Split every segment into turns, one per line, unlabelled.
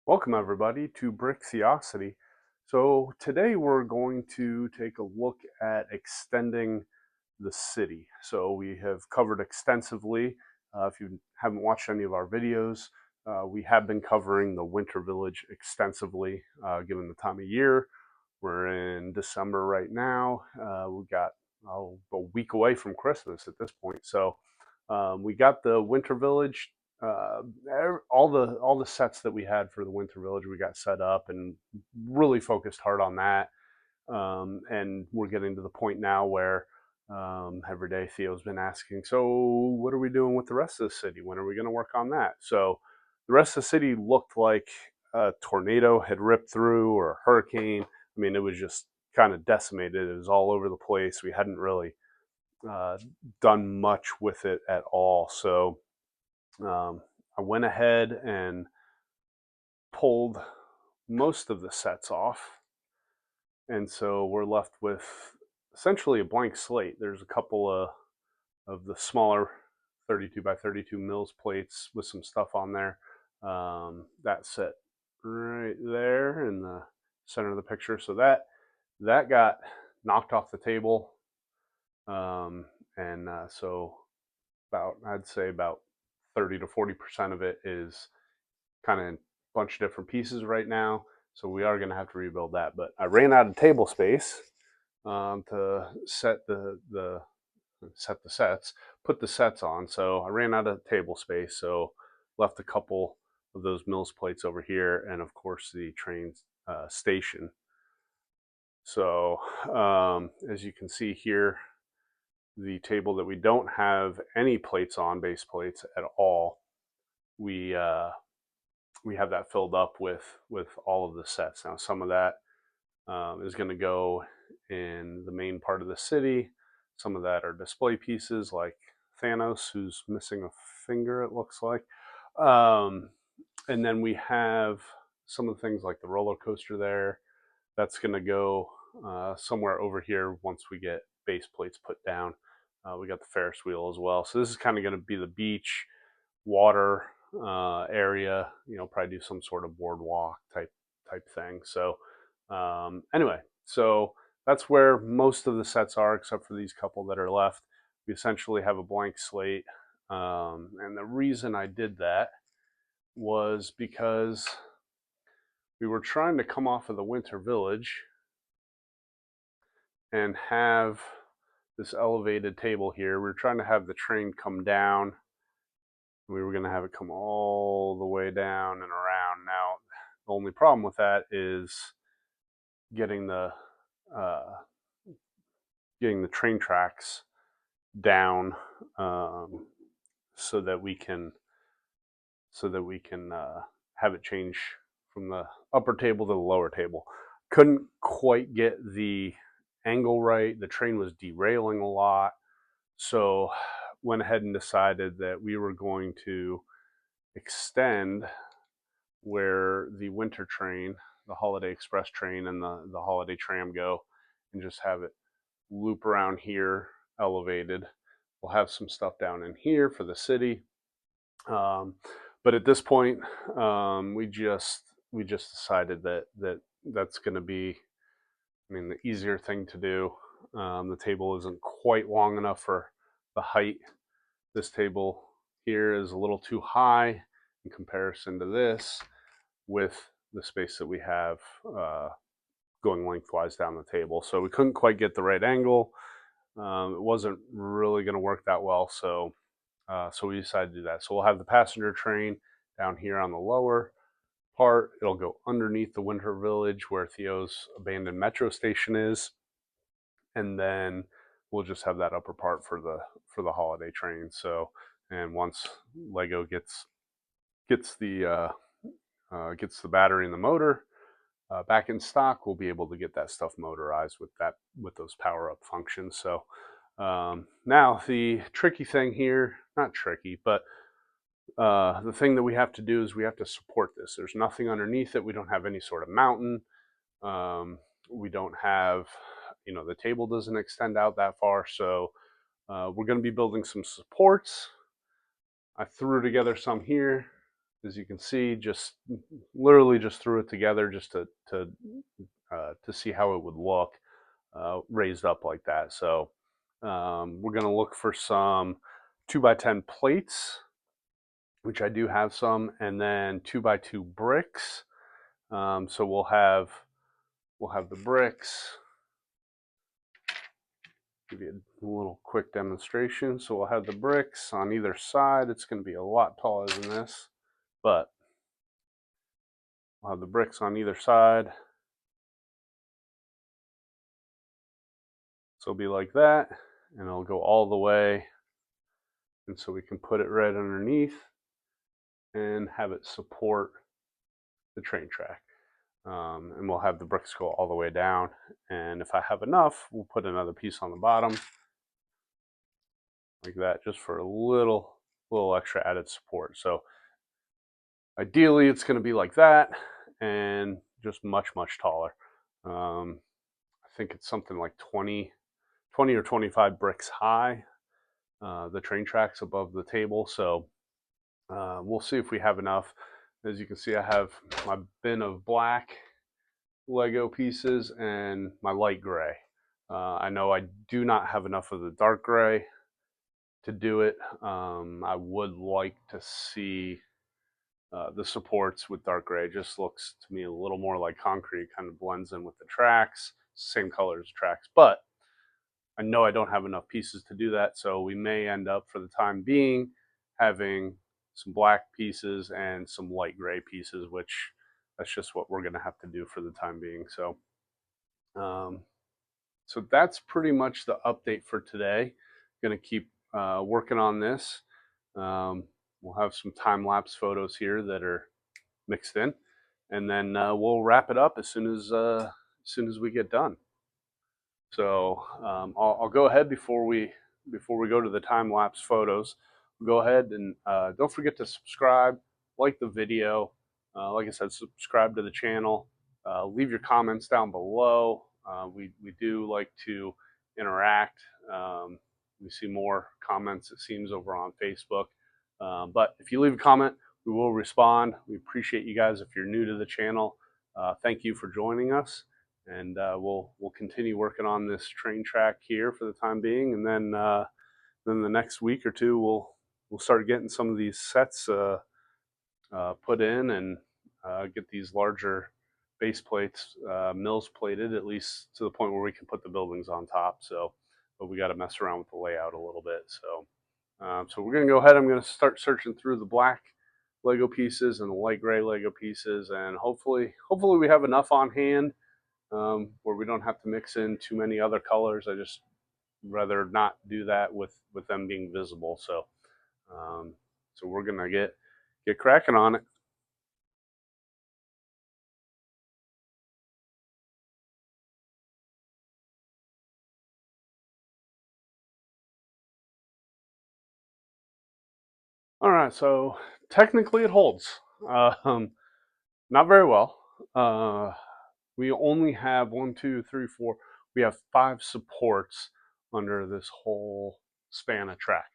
Welcome everybody to Brixiosity. So today we're going to take a look at extending the city. So we have covered extensively, if you haven't watched any of our videos, we have been covering the Winter Village extensively, given the time of year. We're in December right now. We got a week away from Christmas at this point. So we got the Winter Village, uh, all the sets that we had for the Winter Village. We got set up and really focused hard on that. And we're getting to the point now where every day Theo's been asking, so what are we doing with the rest of the city? When are we going to work on that? So the rest of the city looked like a tornado had ripped through, or a hurricane. I mean, it was just kind of decimated. It was all over the place. We hadn't really uh, done much with it at all. So I went ahead and pulled most of the sets off. And so we're left with essentially a blank slate. There's a couple of the smaller 32 by 32 mils plates with some stuff on there. That set right there in the center of the picture. So that got knocked off the table. So I'd say about 30 to 40% of it is kind of in a bunch of different pieces right now. So we are going to have to rebuild that. But I ran out of table space to set the sets, put the sets on. So I ran out of table space. So left a couple of those mills plates over here, and of course the train station. So as you can see here, the table that we don't have any plates on, base plates at all, we have that filled up with all of the sets. Now some of that is going to go in the main part of the city. Some of that are display pieces like Thanos, who's missing a finger, it looks like. And then we have some of the things like the roller coaster there. That's going to go somewhere over here once we get base plates put down. We got the Ferris wheel as well. So this is kind of going to be the beach, water area. Probably do some sort of boardwalk type thing. So anyway, so that's where most of the sets are, except for these couple that are left. We essentially have a blank slate. And the reason I did that was because we were trying to come off of the Winter Village and have this elevated table here. We were trying to have the train come down. We were going to have it come all the way down and around. Now, the only problem with that is getting the uh, train tracks down, so that we can have it change from the upper table to the lower table. Couldn't quite get the angle right. The train was derailing a lot, so went ahead and decided that we were going to extend where the winter train, the Holiday Express train, and the Holiday Tram go, and just have it loop around here, elevated. We'll have some stuff down in here for the city, but at this point, we just decided that's going to be, I mean, the easier thing to do. The table isn't quite long enough for the height. This table here is a little too high in comparison to this, with the space that we have going lengthwise down the table. So we couldn't quite get the right angle. It wasn't really going to work that well. So we decided to do that. So we'll have the passenger train down here on the lower part. It'll go underneath the Winter Village where Theo's abandoned metro station is, and then we'll just have that upper part for the holiday train. So, and once Lego gets the battery and the motor back in stock, we'll be able to get that stuff motorized with those power up functions. So now the tricky thing here, not tricky, but the thing that we have to do is we have to support this. There's nothing underneath it. We don't have any sort of mountain. We don't have, the table doesn't extend out that far. So we're going to be building some supports. I threw together some here. as you can see, just literally just threw it together just to see how it would look raised up like that. So we're going to look for some 2x10 plates, which I do have some, and then 2x2 bricks. So we'll have the bricks. Give you a little quick demonstration. So we'll have the bricks on either side. It's going to be a lot taller than this, but we'll have the bricks on either side. So it'll be like that, and it'll go all the way. And so we can put it right underneath and have it support the train track. And we'll have the bricks go all the way down. And if I have enough, we'll put another piece on the bottom like that, just for a little extra added support. So ideally it's going to be like that and just much taller. I think it's something like 20 or 25 bricks high, the train tracks above the table. So we'll see if we have enough. As you can see, I have my bin of black Lego pieces and my light gray. I know I do not have enough of the dark gray to do it. I would like to see the supports with dark gray. It just looks to me a little more like concrete, kind of blends in with the tracks, same color as tracks, but I know I don't have enough pieces to do that, so we may end up, for the time being, having some black pieces and some light gray pieces, which that's just what we're going to have to do for the time being. So so that's pretty much the update for today. Going to keep working on this. We'll have some time-lapse photos here that are mixed in, and then we'll wrap it up as soon as we get done. So I'll go ahead before we go to the time-lapse photos. Go ahead and don't forget to subscribe, like the video. Like I said, subscribe to the channel. Leave your comments down below. We do like to interact. We see more comments, it seems, over on Facebook. But if you leave a comment, we will respond. We appreciate you guys. If you're new to the channel, thank you for joining us. And we'll continue working on this train track here for the time being, and then the next week or two we'll start getting some of these sets put in and get these larger base plates mills plated, at least to the point where we can put the buildings on top. So, but we got to mess around with the layout a little bit. So, so we're gonna go ahead. I'm gonna start searching through the black Lego pieces and the light gray Lego pieces, and hopefully we have enough on hand where we don't have to mix in too many other colors. I just rather not do that with them being visible. So so we're gonna get cracking on it. All right, so technically it holds. Not very well. We only have 1, 2, 3, 4. We have 5 supports under this whole span of track.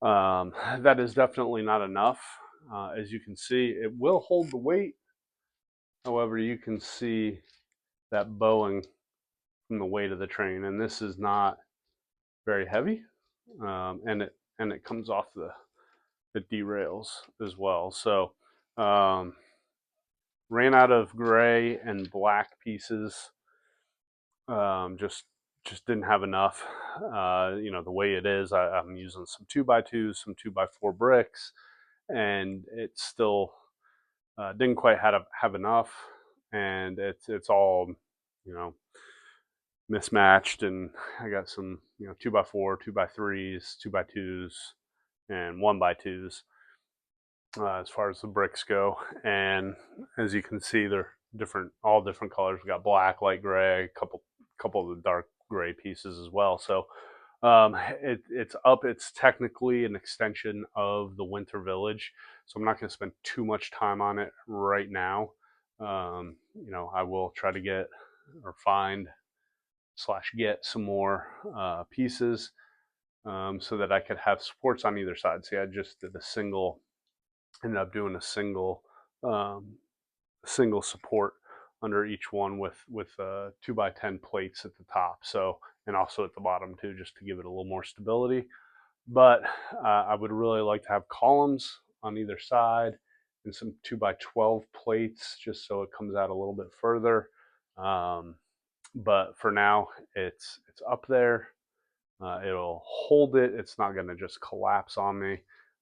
That is definitely not enough. As you can see, it will hold the weight. However, you can see that bowing from the weight of the train, and this is not very heavy, and it comes off the derails as well. So ran out of gray and black pieces. Just didn't have enough. You know, the way it is, I'm using some 2x2s, some 2x4 bricks, and it still didn't quite have enough, and it's all, you know, mismatched. And I got some, you know, 2x4, 2x3s, 2x2s, and 1x2s as far as the bricks go. And as you can see, they're all different colors. We got black, light gray, a couple of the dark gray pieces as well. So it's up. It's technically an extension of the Winter Village, so I'm not going to spend too much time on it right now. You know, I will try to get or find / get some more pieces so that I could have supports on either side. See, I just did a single ended up doing a single support under each one with 2x10 plates at the top. So, and also at the bottom too, just to give it a little more stability. But I would really like to have columns on either side and some 2x12 plates just so it comes out a little bit further. But for now, it's up there. It'll hold it. It's not going to just collapse on me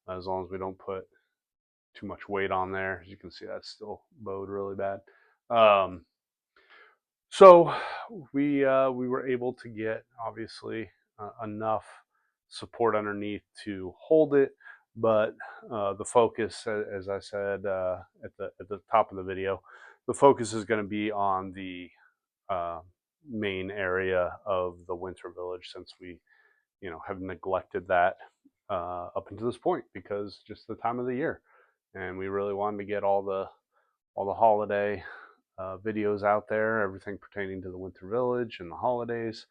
as long as we don't put too much weight on there. As you can see, that's still bowed really bad. So we were able to get obviously enough support underneath to hold it, but the focus, as I said at the top of the video, the focus is going to be on the uh, main area of the winter village, since we have neglected that up until this point because just the time of the year, and we really wanted to get all the holiday videos out there, everything pertaining to the Winter Village and the holidays.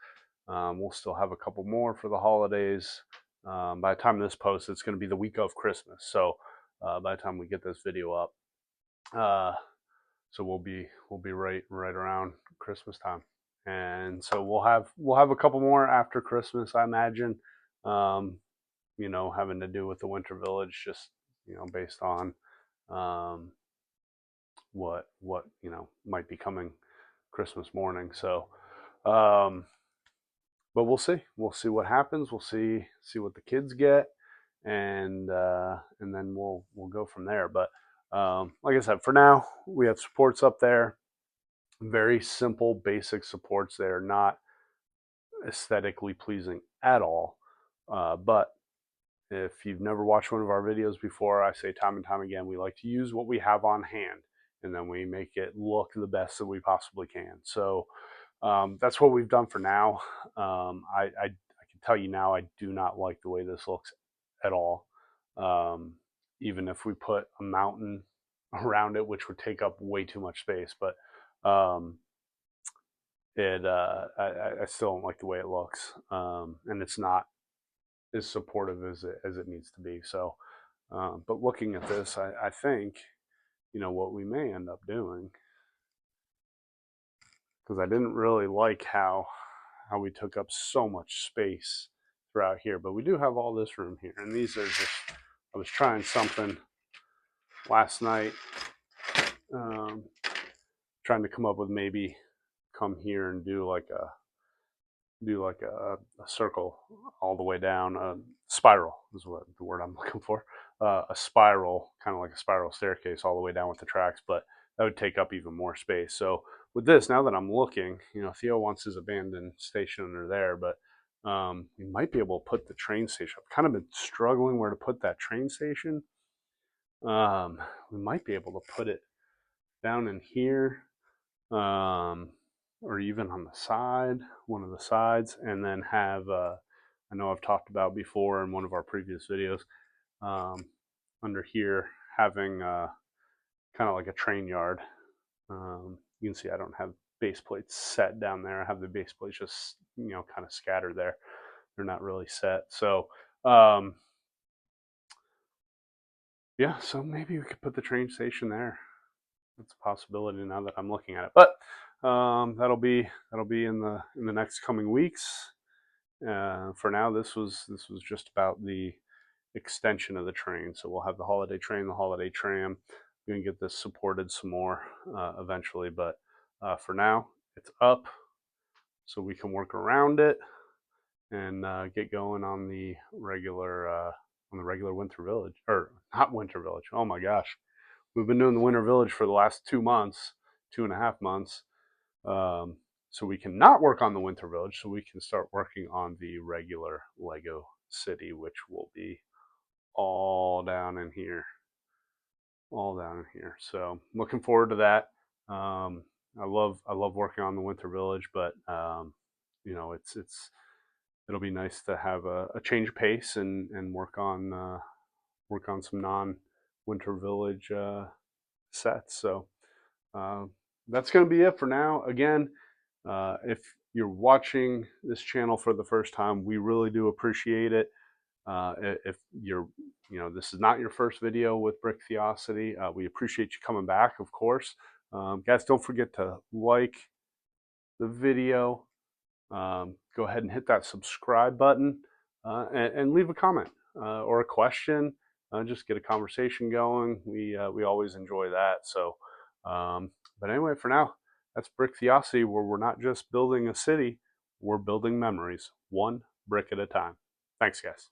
We'll still have a couple more for the holidays. By the time this posts, it's going to be the week of Christmas. So by the time we get this video up, so we'll be right around Christmas time, and so we'll have a couple more after Christmas, I imagine. Um, having to do with the Winter Village, just based on um, what might be coming Christmas morning. So, but we'll see what happens. We'll see what the kids get, and then we'll go from there. But like I said, for now we have supports up there, very simple, basic supports. They're not aesthetically pleasing at all, but if you've never watched one of our videos before, I say time and time again, we like to use what we have on hand, and then we make it look the best that we possibly can. So that's what we've done for now. I can tell you now, I do not like the way this looks at all. Even if we put a mountain around it, which would take up way too much space, but I still don't like the way it looks, and it's not as supportive as it needs to be. So, but looking at this, I think what we may end up doing, because I didn't really like how we took up so much space throughout here, but we do have all this room here, and these are just, I was trying something last night, trying to come up with maybe come here and do like a circle all the way down, a spiral is what the word I'm looking for, a spiral, kind of like a spiral staircase all the way down with the tracks, but that would take up even more space. So with this, now that I'm looking, Theo wants his abandoned station under there, but we might be able to put the train station. I've kind of been struggling where to put that train station. We might be able to put it down in here, or even on the side, one of the sides, and then have, I know I've talked about before in one of our previous videos, under here having kind of like a train yard. You can see I don't have base plates set down there. I have the base plates just kind of scattered there. They're not really set. So yeah, so maybe we could put the train station there. That's a possibility now that I'm looking at it. But that'll be in the next coming weeks. For now, this was just about the extension of the train. So we'll have the holiday train, the holiday tram. We're gonna get this supported some more eventually, but for now, it's up, so we can work around it and get going on the regular Winter Village, or not Winter Village. Oh my gosh, we've been doing the Winter Village for the last 2 months, 2.5 months. So we can not work on the Winter Village, so we can start working on the regular Lego City, which will be all down in here. So I'm looking forward to that. I love working on the Winter Village, but it'll be nice to have a change of pace and work on some non-Winter Village sets. So that's going to be it for now. Again, if you're watching this channel for the first time, we really do appreciate it. If this is not your first video with Brick Theosity, we appreciate you coming back, of course. Guys, don't forget to like the video. Go ahead and hit that subscribe button and leave a comment or a question. Just get a conversation going. We always enjoy that. So, but anyway, for now, that's Brick Theosity, where we're not just building a city, we're building memories, one brick at a time. Thanks, guys.